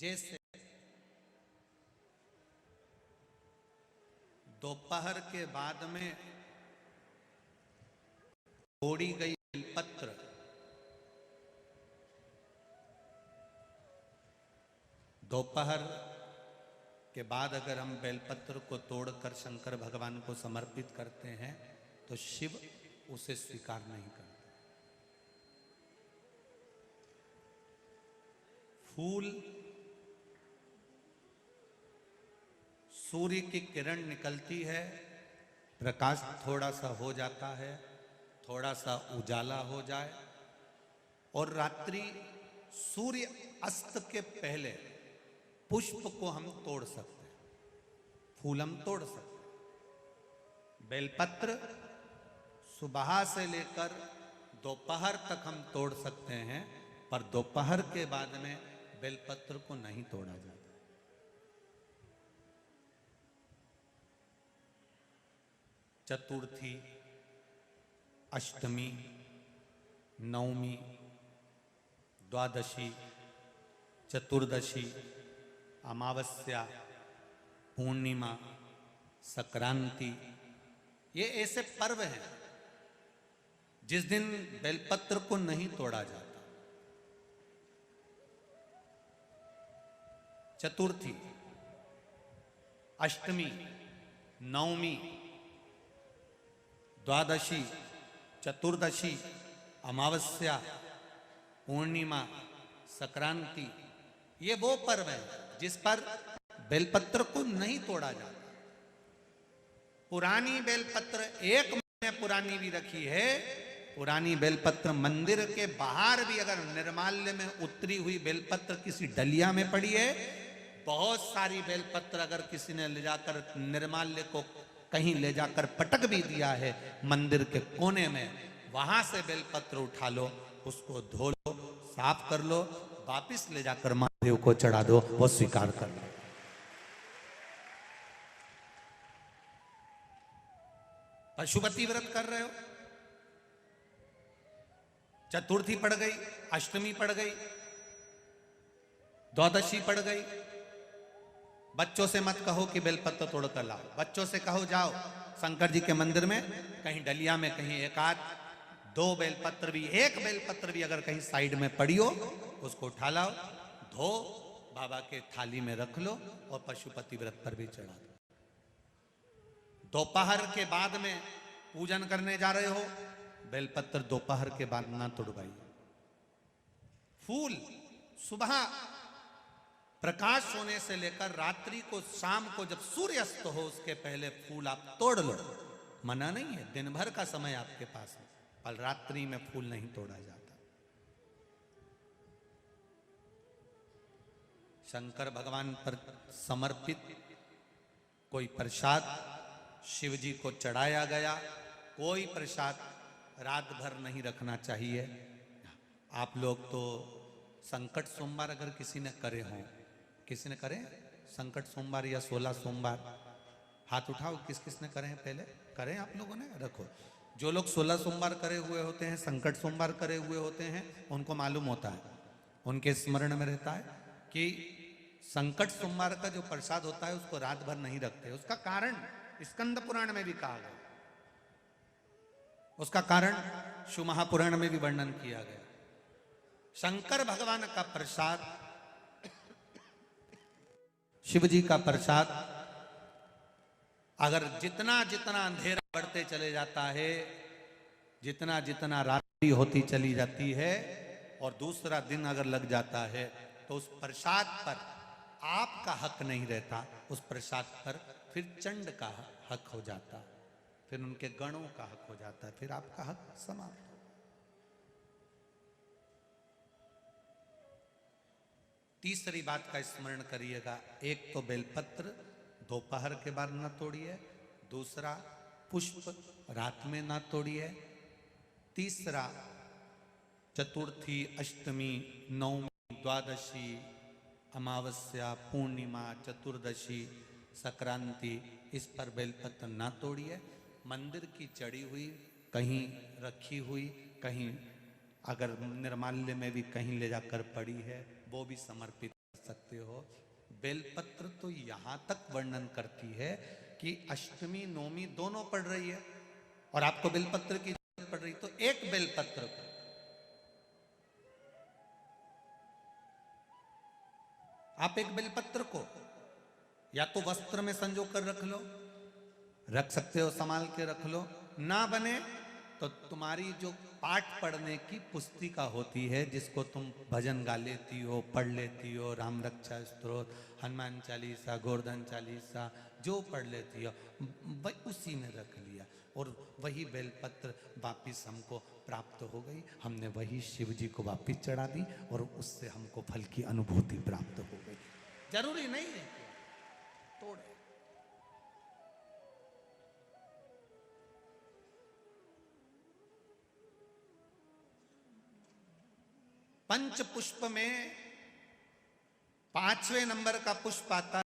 जैसे दोपहर के बाद में तोड़ी गई बेलपत्र दोपहर के बाद अगर हम बेलपत्र को तोड़कर शंकर भगवान को समर्पित करते हैं तो शिव उसे स्वीकार नहीं करते। फूल सूर्य की किरण निकलती है, प्रकाश थोड़ा सा हो जाता है, थोड़ा सा उजाला हो जाए और रात्रि सूर्य अस्त के पहले पुष्प को हम तोड़ सकते हैं, फूल हम तोड़ सकते हैं। बेलपत्र सुबह से लेकर दोपहर तक हम तोड़ सकते हैं, पर दोपहर के बाद में बेलपत्र को नहीं तोड़ा जाता। चतुर्थी, अष्टमी, नवमी, द्वादशी, चतुर्दशी, अमावस्या, पूर्णिमा, संक्रांति, ये ऐसे पर्व हैं जिस दिन बेलपत्र को नहीं तोड़ा जाता। चतुर्थी, अष्टमी, नवमी, द्वादशी, चतुर्दशी, अमावस्या, पूर्णिमा, संक्रांति, ये वो पर्व है जिस पर बेलपत्र को नहीं तोड़ा जाता। पुरानी बेलपत्र 1 महीने पुरानी भी रखी है। पुरानी बेलपत्र मंदिर के बाहर भी अगर निर्माल्य में उतरी हुई बेलपत्र किसी डलिया में पड़ी है, बहुत सारी बेलपत्र अगर किसी ने ले जाकर निर्माल्य को कहीं ले जाकर पटक भी दिया है मंदिर के कोने में, वहां से बेलपत्र उठा लो, उसको धो लो, साफ कर लो, वापिस ले जाकर महादेव को चढ़ा दो, वो स्वीकार कर लो। पशुपति व्रत कर रहे हो, चतुर्थी पड़ गई, अष्टमी पड़ गई, द्वादशी पड़ गई, बच्चों से मत कहो कि बेलपत्र तोड़ कर लाओ। बच्चों से कहो जाओ शंकर जी के मंदिर में कहीं डलिया में कहीं एक आध 2 बेलपत्र भी, 1 बेलपत्र भी अगर कहीं साइड में पड़ी हो, उसको उठा लाओ, धो, बाबा के थाली में रख लो और पशुपति व्रत पर भी चढ़ा दो। दोपहर के बाद में पूजन करने जा रहे हो, बेलपत्र दोपहर के बाद ना तोड़वाइए। फूल सुबह प्रकाश होने से लेकर रात्रि को, शाम को जब सूर्य अस्त हो उसके पहले फूल आप तोड़ लो, मना नहीं है, दिन भर का समय आपके पास है, पर रात्रि में फूल नहीं तोड़ा जाता। शंकर भगवान पर समर्पित कोई प्रसाद शिव जी को चढ़ाया गया, कोई प्रसाद रात भर नहीं रखना चाहिए। आप लोग तो संकट सोमवार अगर किसी ने करे हों, किसी ने करे संकट सोमवार या 16 सोमवार, हाथ उठाओ, किस किस ने करे हैं, पहले करें आप लोगों ने, रखो। जो लोग 16 सोमवार करे हुए होते हैं, संकट सोमवार करे हुए होते हैं, उनको मालूम होता है, उनके स्मरण में रहता है कि संकट सोमवार का जो प्रसाद होता है उसको रात भर नहीं रखते। उसका कारण स्कंद पुराण में भी कहा गया, उसका कारण शिव महापुराण में भी वर्णन किया गया। शंकर भगवान का प्रसाद, शिव जी का प्रसाद, अगर जितना जितना अंधेरा बढ़ते चले जाता है, जितना जितना रात्रि होती चली जाती है और दूसरा दिन अगर लग जाता है, तो उस प्रसाद पर आपका हक नहीं रहता, उस प्रसाद पर फिर चंड का हक हो जाता, फिर उनके गणों का हक हो जाता है, फिर आपका हक समाप्त। तीसरी बात का स्मरण करिएगा, एक तो बेलपत्र दोपहर के बाद न तोड़िए, दूसरा पुष्प रात में ना तोड़िए, तीसरा चतुर्थी, अष्टमी, नवमी, द्वादशी, अमावस्या, पूर्णिमा, चतुर्दशी, संक्रांति, इस पर बेलपत्र ना तोड़िए। मंदिर की चढ़ी हुई, कहीं रखी हुई, कहीं अगर निर्माल्य में भी कहीं ले जाकर पड़ी है, वो भी समर्पित कर सकते हो। बेलपत्र तो यहां तक वर्णन करती है कि अष्टमी नवमी दोनों पड़ रही है और आपको बेलपत्र की जरूरत पड़ रही, तो एक बेलपत्र को आप एक बेलपत्र को या तो वस्त्र में संजो कर रख लो, रख सकते हो, संभाल के रख लो, ना बने तो तुम्हारी जो पाठ पढ़ने की पुस्तिका होती है, जिसको तुम भजन गा लेती हो, पढ़ लेती हो, राम रक्षा स्तोत्र, हनुमान चालीसा, गोवर्धन चालीसा, जो पढ़ लेती हो वही उसी में रख लिया और वही बेलपत्र वापिस हमको प्राप्त हो गई। हमने वही शिव जी को वापिस चढ़ा दी और उससे हमको फल की अनुभूति प्राप्त हो गई। जरूरी नहीं है तोड़े। पंच पुष्प में 5वें नंबर का पुष्प आता